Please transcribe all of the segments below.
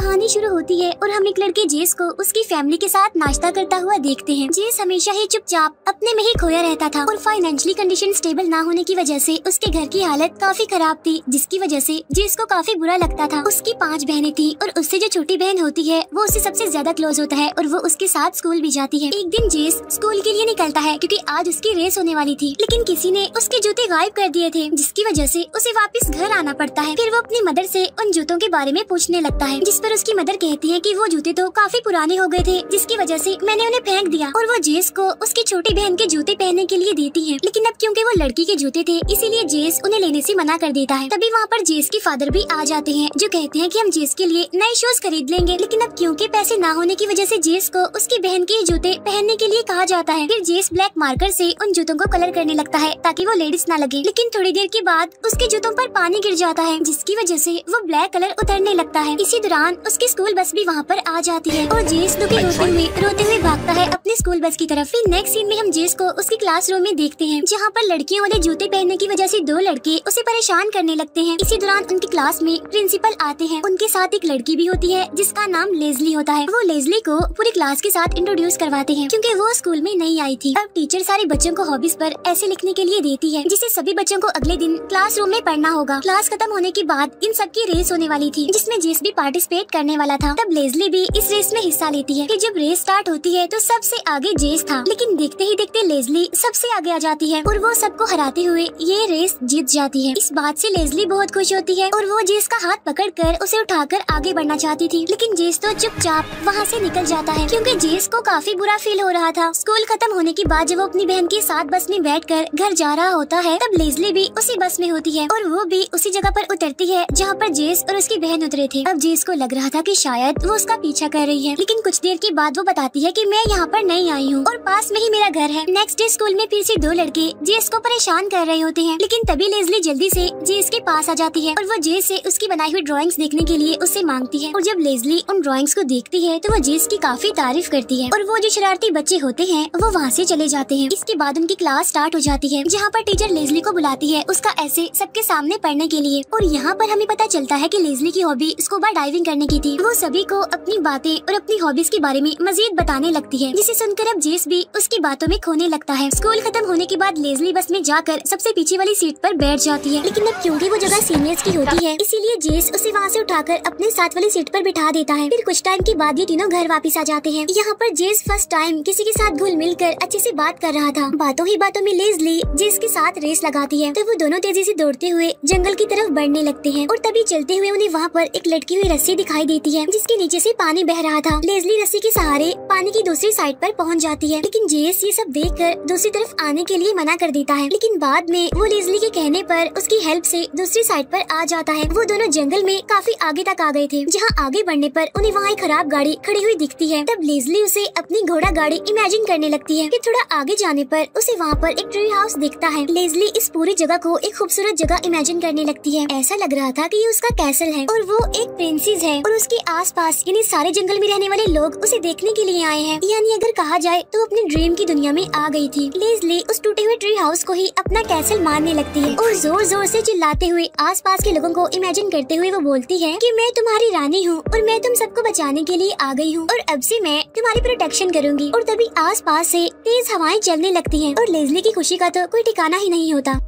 कहानी शुरू होती है और हम एक लड़के जेस को उसकी फैमिली के साथ नाश्ता करता हुआ देखते हैं। जेस हमेशा ही चुपचाप अपने में ही खोया रहता था और फाइनेंशियली कंडीशन स्टेबल ना होने की वजह से उसके घर की हालत काफी खराब थी, जिसकी वजह से जेस को काफी बुरा लगता था। उसकी 5 बहनें थी और उससे जो छोटी बहन होती है वो उससे सबसे ज्यादा क्लोज होता है और वो उसके साथ स्कूल भी जाती है। एक दिन जेस स्कूल के लिए निकलता है क्योंकि आज उसकी रेस होने वाली थी, लेकिन किसी ने उसके जूते गायब कर दिए थे, जिसकी वजह से उसे वापस घर आना पड़ता है। फिर वो अपनी मदर से उन जूतों के बारे में पूछने लगता है, जिस पर उसकी मदर कहती है कि वो जूते तो काफी पुराने हो गए थे, जिसकी वजह से मैंने उन्हें फेंक दिया। और वो जेस को उसकी छोटी बहन के जूते पहनने के लिए देती है, लेकिन अब क्योंकि वो लड़की के जूते थे इसीलिए जेस उन्हें लेने से मना कर देता है। तभी वहाँ पर जेस के फादर भी आ जाते हैं, जो कहते हैं कि हम जेस के लिए नए शूज खरीद लेंगे, लेकिन अब क्योंकि पैसे ना होने की वजह से जेस को उसकी बहन के जूते पहनने के लिए कहा जाता है। फिर जेस ब्लैक मार्कर से उन जूतों को कलर करने लगता है ताकि वो लेडीज ना लगे, लेकिन थोड़ी देर के बाद उसके जूतों पर पानी गिर जाता है, जिसकी वजह से वो ब्लैक कलर उतरने लगता है। इसी दौरान उसकी स्कूल बस भी वहाँ पर आ जाती है और जेस दुखी रोते हुए भागता है अपनी स्कूल बस की तरफ। फिर नेक्स्ट सीन में हम जेस को उसकी क्लासरूम में देखते हैं, जहाँ पर लड़कियों वाले जूते पहनने की वजह से 2 लड़के उसे परेशान करने लगते हैं। इसी दौरान उनकी क्लास में प्रिंसिपल आते हैं, उनके साथ एक लड़की भी होती है जिसका नाम लेज़ली होता है। वो लेज़ली को पूरी क्लास के साथ इंट्रोड्यूस करवाते हैं क्योंकि वो स्कूल में नई आई थी। अब टीचर सारे बच्चों को हॉबीज पर ऐसे लिखने के लिए देती है, जिसे सभी बच्चों को अगले दिन क्लासरूम में पढ़ना होगा। क्लास खत्म होने के बाद इन सबकी रेस होने वाली थी, जिसमें जेस भी पार्टिसिपेट करने वाला था। तब लेज़ली भी इस रेस में हिस्सा लेती है। फिर जब रेस स्टार्ट होती है तो सबसे आगे जेस था, लेकिन देखते ही देखते लेज़ली सबसे आगे आ जाती है और वो सबको हराते हुए ये रेस जीत जाती है। इस बात से लेज़ली बहुत खुश होती है और वो जेस का हाथ पकड़कर उसे उठाकर आगे बढ़ना चाहती थी, लेकिन जेस तो चुपचाप वहाँ से निकल जाता है क्योंकि जेस को काफी बुरा फील हो रहा था। स्कूल खत्म होने के बाद जब वो अपनी बहन के साथ बस में बैठकर घर जा रहा होता है, तब लेज़ली भी उसी बस में होती है और वो भी उसी जगह पर उतरती है जहाँ पर जेस और उसकी बहन उतरे थे। अब जेस को लग रहा था कि शायद वो उसका पीछा कर रही है, लेकिन कुछ देर के बाद वो बताती है कि मैं यहाँ पर नहीं आई हूँ और पास में ही मेरा घर है। नेक्स्ट डे स्कूल में फिर से 2 लड़के जेस को परेशान कर रहे होते हैं, लेकिन तभी लेज़ली जल्दी से जेस के पास आ जाती है और वो जेस से उसकी बनाई हुई ड्राइंग्स देखने के लिए उससे मांगती है। और जब लेज़ली उन ड्राइंग्स को देखती है तो वो जेस की काफी तारीफ करती है और वो जो शरारती बच्चे होते हैं वो वहाँ से चले जाते हैं। इसके बाद उनकी क्लास स्टार्ट हो जाती है, जहाँ पर टीचर लेज़ली को बुलाती है उसका ऐसे सबके सामने पढ़ने के लिए। और यहाँ पर हमें पता चलता है कि लेज़ली की हॉबी स्कूबा डाइविंग करने की थी। वो सभी को अपनी बातें और अपनी हॉबीज के बारे में मजीद बताने लगती है, जिसे सुनकर अब जेस भी उसकी बातों में खोने लगता है। स्कूल खत्म होने के बाद लेज़ली बस में जाकर सबसे पीछे वाली सीट पर बैठ जाती है, लेकिन अब क्योंकि वो जगह सीनियर्स की होती है इसीलिए जेस उसे वहाँ से उठाकर अपने साथ वाली सीट पर बिठा देता है। फिर कुछ टाइम के बाद ये तीनों घर वापस आ जाते हैं। यहाँ पर जेस फर्स्ट टाइम किसी के साथ घुल मिल कर अच्छे से बात कर रहा था। बातों ही बातों में लेज़ली जेस के साथ रेस लगाती है, तो वो दोनों तेजी से दौड़ते हुए जंगल की तरफ बढ़ने लगते हैं और तभी चलते हुए उन्हें वहाँ पर एक लटकी हुई रस्सी दिखाई देती है, जिसके नीचे से पानी बह रहा था। लेज़ली रस्सी के सहारे पानी की दूसरी साइड पर पहुँच जाती है, लेकिन जेस ये सब देखकर दूसरी तरफ आने के लिए मना कर देता है, लेकिन बाद में वो लेज़ली के कहने पर उसकी हेल्प से दूसरी साइड पर आ जाता है। वो दोनों जंगल में काफी आगे तक आ गए थे, जहाँ आगे बढ़ने पर उन्हें वहाँ एक खराब गाड़ी खड़ी हुई दिखती है। तब लेज़ली उसे अपनी घोड़ा गाड़ी इमेजिन करने लगती है। फिर थोड़ा आगे जाने पर उसे वहाँ पर एक ट्री हाउस दिखता है। लेज़ली इस पूरी जगह को एक खूबसूरत जगह इमेजिन करने लगती है। ऐसा लग रहा था कि ये उसका कैसल है और वो एक प्रिंसेस है और उसके आसपास यानी सारे जंगल में रहने वाले लोग उसे देखने के लिए आए हैं। यानी अगर कहा जाए तो अपने ड्रीम की दुनिया में आ गई थी। लेज़ली उस टूटे हुए ट्री हाउस को ही अपना कैसल मानने लगती है और जोर जोर से चिल्लाते हुए आसपास के लोगों को इमेजिन करते हुए वो बोलती है कि मैं तुम्हारी रानी हूँ और मैं तुम सबको बचाने के लिए आ गई हूँ और अब से मैं तुम्हारी प्रोटेक्शन करूंगी। और तभी आसपास से तेज हवाएं चलने लगती हैं और लेज़ली की खुशी का तो कोई ठिकाना ही नहीं होता।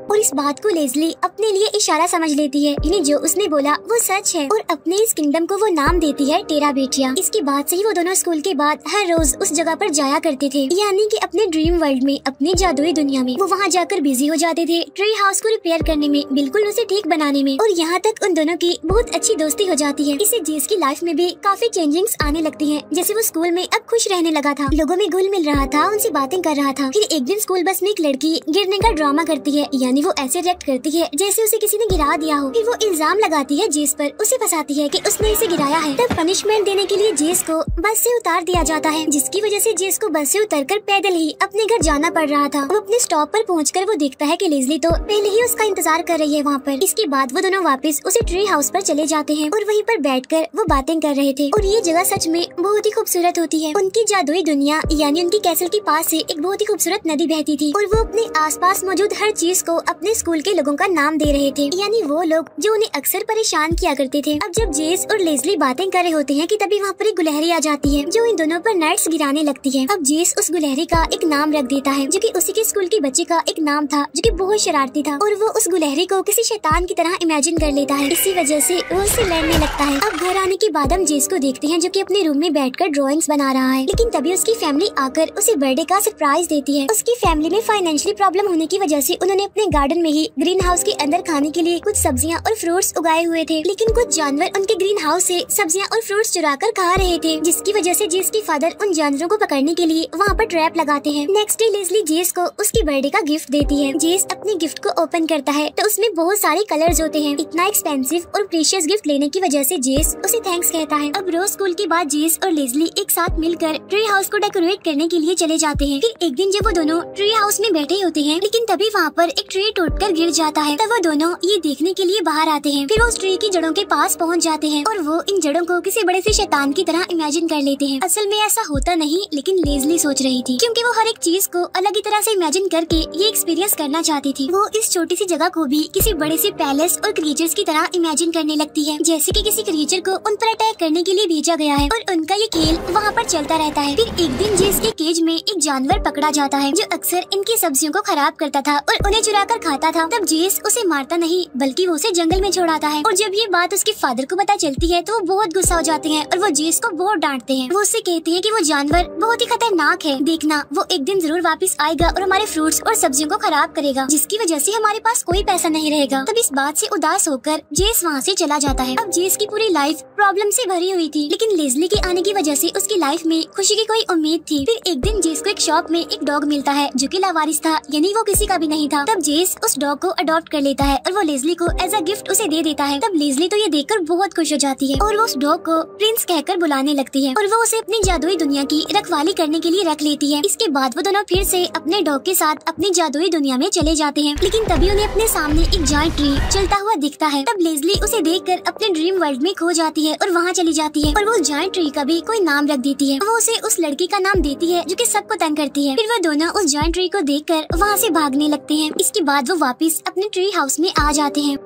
और इस बात को लेज़ली अपने लिए इशारा समझ लेती है, यानी जो उसने बोला वो सच है और अपने इस किंगडम को वो नाम देती है टेरा बेटिया। इसके बाद से ही वो दोनों स्कूल के बाद हर रोज उस जगह पर जाया करते थे, यानी कि अपने ड्रीम वर्ल्ड में, अपनी जादुई दुनिया में। वो वहाँ जाकर बिजी हो जाते थे ट्री हाउस को रिपेयर करने में, बिल्कुल उसे ठीक बनाने में, और यहाँ तक उन दोनों की बहुत अच्छी दोस्ती हो जाती है। इससे जेस की लाइफ में भी काफी चेंजिंग्स आने लगती है, जैसे वो स्कूल में अब खुश रहने लगा था, लोगों में घुल मिल रहा था, उनसे बातें कर रहा था। फिर एक दिन स्कूल बस में एक लड़की गिरने का ड्रामा करती है, यानी वो ऐसे रिएक्ट करती है जैसे उसे किसी ने गिरा दिया हो। फिर वो इल्जाम लगाती है जेस पर, उसे फंसाती है कि उसने इसे गिराया है। तब पनिशमेंट देने के लिए जेस को बस से उतार दिया जाता है, जिसकी वजह से जेस को बस से उतरकर पैदल ही अपने घर जाना पड़ रहा था। वो अपने स्टॉप पर पहुंचकर वो देखता है कि लेज़ली तो पहले ही उसका इंतजार कर रही है वहाँ पर। इसके बाद वो दोनों वापस उसी ट्री हाउस पर चले जाते हैं और वहीं पर बैठकर वो बातें कर रहे थे। और ये जगह सच में बहुत ही खूबसूरत होती है। उनकी जादुई दुनिया यानी उनकी कैसल के पास से एक बहुत ही खूबसूरत नदी बहती थी और वो अपने आसपास मौजूद हर चीज को अपने स्कूल के लोगों का नाम दे रहे थे, यानी वो लोग जो उन्हें अक्सर परेशान किया करते थे। अब जब जेस और लेस्ली बातें कर रहे होते हैं कि तभी वहाँ पर एक गुलहरी आ जाती है जो इन दोनों पर नट्स गिराने लगती है। अब जेस उस गुलहरी का एक नाम रख देता है जो कि उसी के स्कूल के बच्चे का एक नाम था जो कि बहुत शरारती था, और वो उस गुलहरी को किसी शैतान की तरह इमेजिन कर लेता है। इसी वजह से वो उससे लड़ने लगता है। अब घर आने के बाद हम जेस को देखते हैं जो कि अपने रूम में बैठकर ड्राइंग्स बना रहा है, लेकिन तभी उसकी फैमिली आकर उसे बर्थडे का सरप्राइज देती है। उसकी फैमिली में फाइनेंशियली प्रॉब्लम होने की वजह से उन्होंने अपने गार्डन में ही ग्रीन हाउस के अंदर खाने के लिए कुछ सब्जियां और फ्रूट्स उगाए हुए थे, लेकिन कुछ जानवर उनके ग्रीन हाउस से सब्जियां और फ्रूट्स चुरा कर खा रहे थे, जिसकी वजह से जेस के फादर उन जानवरों को पकड़ने के लिए वहाँ पर ट्रैप लगाते हैं। नेक्स्ट डे लेस्ली जेस को उसकी बर्थडे का गिफ्ट देती है। जेस अपने गिफ्ट को ओपन करता है तो उसमें बहुत सारे कलर्स होते हैं। इतना एक्सपेंसिव और प्रीशियस गिफ्ट लेने की वजह से जेस उसे थैंक्स कहता है। अब रोज स्कूल के बाद जेस और लेस्ली एक साथ मिलकर ट्री हाउस को डेकोरेट करने के लिए चले जाते हैं। फिर एक दिन जब वो दोनों ट्री हाउस में बैठे होते हैं, लेकिन तभी वहाँ पर एक ट्री टूटकर गिर जाता है, तब वो दोनों ये देखने के लिए बाहर आते हैं। फिर वो उस ट्री की जड़ों के पास पहुँच जाते हैं और वो इन जड़ों को किसी बड़े से शैतान की तरह इमेजिन कर लेते हैं। असल में ऐसा होता नहीं, लेकिन लेस्ली सोच रही थी, क्योंकि वो हर एक चीज को अलग ही तरह से इमेजिन करके ये एक्सपीरियंस करना चाहती थी। वो इस छोटी सी जगह को भी किसी बड़े से पैलेस और क्रिएचर्स की तरह इमेजिन करने लगती है, जैसे कि किसी क्रिएचर को उन पर अटैक करने के लिए भेजा गया है और उनका ये खेल वहाँ पर चलता रहता है। फिर एक दिन जेस के केज में एक जानवर पकड़ा जाता है जो अक्सर इनकी सब्जियों को खराब करता था और उन्हें चुरा कर खाता था। तब जेस उसे मारता नहीं बल्कि वो उसे जंगल में छोड़ाता है, और जब ये बात उसके फादर को पता चलती है तो वो बहुत गुस्सा हो जाते हैं और वो जेस को बहुत डांटते हैं। वो उससे कहते हैं कि वो जानवर बहुत ही खतरनाक है, देखना वो एक दिन जरूर वापस आएगा और हमारे फ्रूट्स और सब्जियों को खराब करेगा, जिसकी वजह से हमारे पास कोई पैसा नहीं रहेगा। तब इस बात से उदास होकर जेस वहाँ से चला जाता है। अब जेस की पूरी लाइफ प्रॉब्लम से भरी हुई थी, लेकिन लेस्ली के आने की वजह से उसकी लाइफ में खुशी की कोई उम्मीद थी। फिर एक दिन जेस को एक शॉप में एक डॉग मिलता है जो कि लावारिस था, यानी वो किसी का भी नहीं था। तब जेस उस डॉग को अडॉप्ट कर लेता है और वो लेस्ली को एज अ गिफ्ट उसे दे देता है। तब लेस्ली तो ये देखकर बहुत खुश हो जाती है और वो उस डॉग को प्रिंस कहकर बुलाने लगती है और वो उसे अपनी जादुई दुनिया की रखवाली करने के लिए रख लेती है। इसके बाद वो दोनों फिर से अपने डॉग के साथ अपनी जादुई दुनिया में चले जाते हैं, लेकिन तभी उन्हें अपने सामने एक जायंट ट्री चलता हुआ दिखता है। तब लेस्ली उसे देखकर अपने ड्रीम वर्ल्ड में खो जाती है और वहाँ चली जाती है और वो जायंट ट्री का भी कोई नाम रख देती है। वो उसे उस लड़की का नाम देती है जो कि सबको तंग करती है। फिर वो दोनों उस जायंट ट्री को देखकर वहाँ से भागने लगते हैं। इसके बाद वो वापस अपने ट्री हाउस में आ जाते हैं।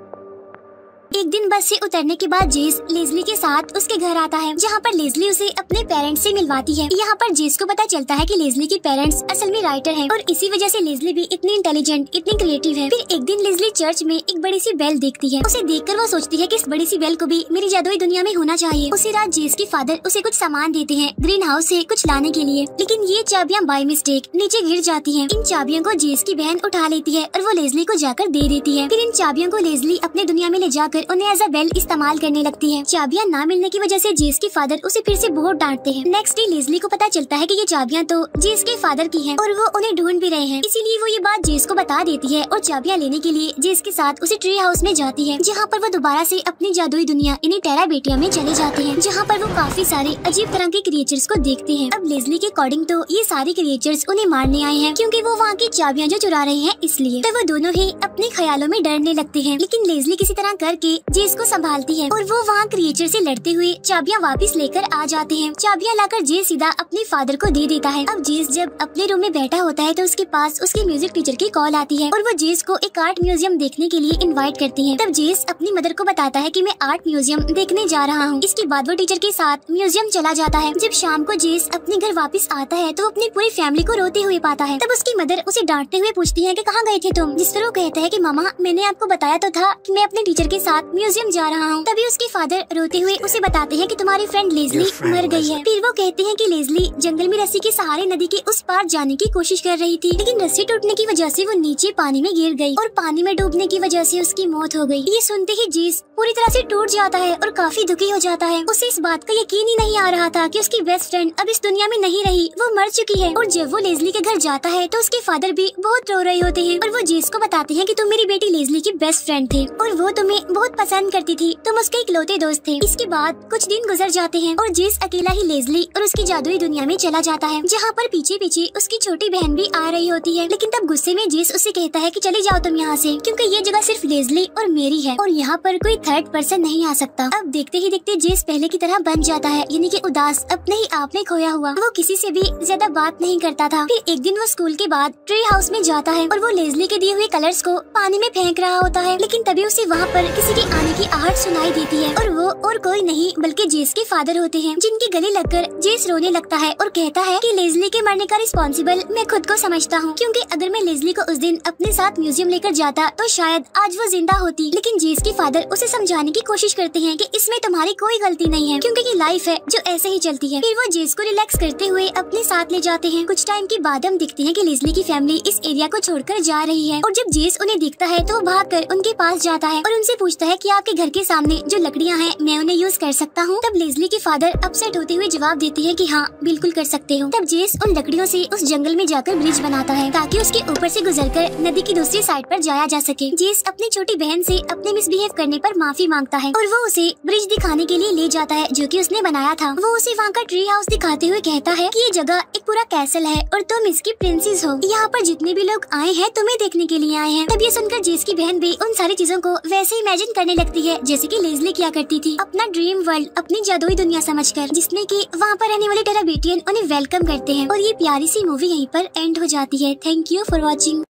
एक दिन बस से उतरने के बाद जेस लेस्ली के साथ उसके घर आता है, जहाँ पर लेस्ली उसे अपने पेरेंट्स से मिलवाती है। यहाँ पर जेस को पता चलता है कि लेस्ली के पेरेंट्स असल में राइटर हैं और इसी वजह से लेस्ली भी इतनी इंटेलिजेंट, इतनी क्रिएटिव है। फिर एक दिन लेस्ली चर्च में एक बड़ी सी बेल देखती है। उसे देखकर वो सोचती है कि इस बड़ी सी बेल को भी मेरी जादुई दुनिया में होना चाहिए। उसी रात जेस के फादर उसे कुछ सामान देते हैं ग्रीन हाउस से कुछ लाने के लिए, लेकिन ये चाबियाँ बाय मिस्टेक नीचे गिर जाती है। इन चाबियों को जेस की बहन उठा लेती है और वो लेस्ली को जाकर दे देती है। फिर इन चाबियों को लेस्ली अपने दुनिया में ले जाकर उन्हें एज अ बेल इस्तेमाल करने लगती है। चाबियां ना मिलने की वजह से जेस के फादर उसे फिर से बहुत डांटते हैं। नेक्स्ट डे लेस्ली को पता चलता है कि ये चाबियां तो जेस के फादर की हैं और वो उन्हें ढूंढ भी रहे हैं, इसीलिए वो ये बात जेस को बता देती है और चाबियां लेने के लिए जेस के साथ उसे ट्री हाउस में जाती है, जहाँ पर वो दोबारा से अपनी जादुई दुनिया यानी टेरा बेटिया में चले जाते हैं, जहाँ पर वो काफी सारे अजीब तरह के क्रिएचर्स को देखते हैं। अब लेस्ली के अकॉर्डिंग तो ये सारे क्रिएचर्स उन्हें मारने आए हैं, क्योंकि वो वहाँ की चाबियां जो चुरा रहे हैं इसलिए। तो वो दोनों ही अपने ख्यालों में डरने लगते हैं, लेकिन लेस्ली किसी तरह करके जेस को संभालती है और वो वहाँ क्रिएचर से लड़ते हुए चाबियां वापस लेकर आ जाते हैं। चाबियां लाकर जेस सीधा अपने फादर को दे देता है। अब जेस जब अपने रूम में बैठा होता है तो उसके पास उसके म्यूजिक टीचर की कॉल आती है और वो जेस को एक आर्ट म्यूजियम देखने के लिए इनवाइट करती है। तब जेस अपनी मदर को बताता है कि मैं आर्ट म्यूजियम देखने जा रहा हूँ। इसके बाद वो टीचर के साथ म्यूजियम चला जाता है। जब शाम को जेस अपने घर वापस आता है तो वो अपनी पूरी फैमिली को रोते हुए पाता है। तब उसकी मदर उसे डांटते हुए पूछती है कि कहाँ गए थे तुम, जिस पर वो कहता है कि मामा मैंने आपको बताया तो था कि मैं अपने टीचर के साथ म्यूजियम जा रहा हूँ। तभी उसके फादर रोते हुए उसे बताते हैं कि तुम्हारी फ्रेंड लेस्ली मर गई है। फिर वो कहते हैं कि लेस्ली जंगल में रस्सी के सहारे नदी के उस पार जाने की कोशिश कर रही थी, लेकिन रस्सी टूटने की वजह से वो नीचे पानी में गिर गई और पानी में डूबने की वजह से उसकी मौत हो गई। ये सुनते ही जेस पूरी तरह से टूट जाता है और काफी दुखी हो जाता है। उसे इस बात का यकीन ही नहीं आ रहा था कि उसकी बेस्ट फ्रेंड अब इस दुनिया में नहीं रही, वो मर चुकी है। और जब वो लेस्ली के घर जाता है तो उसके फादर भी बहुत रो रहे होते हैं और वो जेस को बताते हैं कि तुम मेरी बेटी लेस्ली की बेस्ट फ्रेंड थे और वो तुम्हें बहुत बहुत पसंद करती थी, तुम उसके इकलौते दोस्त थे। इसके बाद कुछ दिन गुजर जाते हैं और जेस अकेला ही लेज़ली और उसकी जादुई दुनिया में चला जाता है, जहाँ पर पीछे पीछे उसकी छोटी बहन भी आ रही होती है। लेकिन तब गुस्से में जेस उससे कहता है कि चले जाओ तुम यहाँ से, क्योंकि ये जगह सिर्फ लेज़ली और मेरी है और यहाँ पर कोई थर्ड पर्सन नहीं आ सकता। अब देखते ही देखते जेस पहले की तरह बन जाता है, यानी कि उदास, अपने ही आप में खोया हुआ। वो किसी से भी ज्यादा बात नहीं करता था। फिर एक दिन वो स्कूल के बाद ट्री हाउस में जाता है और वो लेज़ली के दिए हुए कलर्स को पानी में फेंक रहा होता है। लेकिन तभी उसे वहाँ पर किसी के आने की आहट सुनाई देती है और वो और कोई नहीं बल्कि जेस के फादर होते हैं, जिनके गले लगकर जेस रोने लगता है और कहता है कि लेज़ली के मरने का रिस्पॉन्सिबल मैं खुद को समझता हूँ, क्योंकि अगर मैं लेज़ली को उस दिन अपने साथ म्यूजियम लेकर जाता तो शायद आज वो जिंदा होती। लेकिन जेस के फादर उसे समझाने की कोशिश करते हैं कि इसमें तुम्हारी कोई गलती नहीं है, क्योंकि ये लाइफ है जो ऐसे ही चलती है। फिर वो जेस को रिलैक्स करते हुए अपने साथ ले जाते हैं। कुछ टाइम के बाद हम देखते हैं कि लेज़ली की फैमिली इस एरिया को छोड़कर जा रही है और जब जेस उन्हें दिखता है तो वो भागकर उनके पास जाता है और उनसे पूछता है कि आपके घर के सामने जो लकड़ियाँ हैं मैं उन्हें यूज कर सकता हूँ। तब लेज़ली के फादर अपसेट होते हुए जवाब देते हैं कि हाँ बिल्कुल कर सकते हो। तब जेस उन लकड़ियों से उस जंगल में जाकर ब्रिज बनाता है ताकि उसके ऊपर से गुजरकर नदी की दूसरी साइड पर जाया जा सके। जेस अपनी छोटी बहन से अपने मिसबिहेव करने पर माफी मांगता है और वो उसे ब्रिज दिखाने के लिए ले जाता है जो कि उसने बनाया था। वो उसे वहाँ का ट्री हाउस दिखाते हुए कहता है कि ये जगह एक पूरा कैसल है और तुम इसकी प्रिंसेस हो। यहाँ पर जितने भी लोग आए हैं तुम्हें देखने के लिए आए हैं। तब ये सुनकर जेस की बहन भी उन सारी चीजों को वैसे इमेजिन करने लगती है जैसे कि लेज़ली किया करती थी, अपना ड्रीम वर्ल्ड, अपनी जादुई दुनिया समझकर, जिसमें कि वहाँ पर रहने वाले टेराबेटियन उन्हें वेलकम करते हैं। और ये प्यारी सी मूवी यहीं पर एंड हो जाती है। Thank you for watching.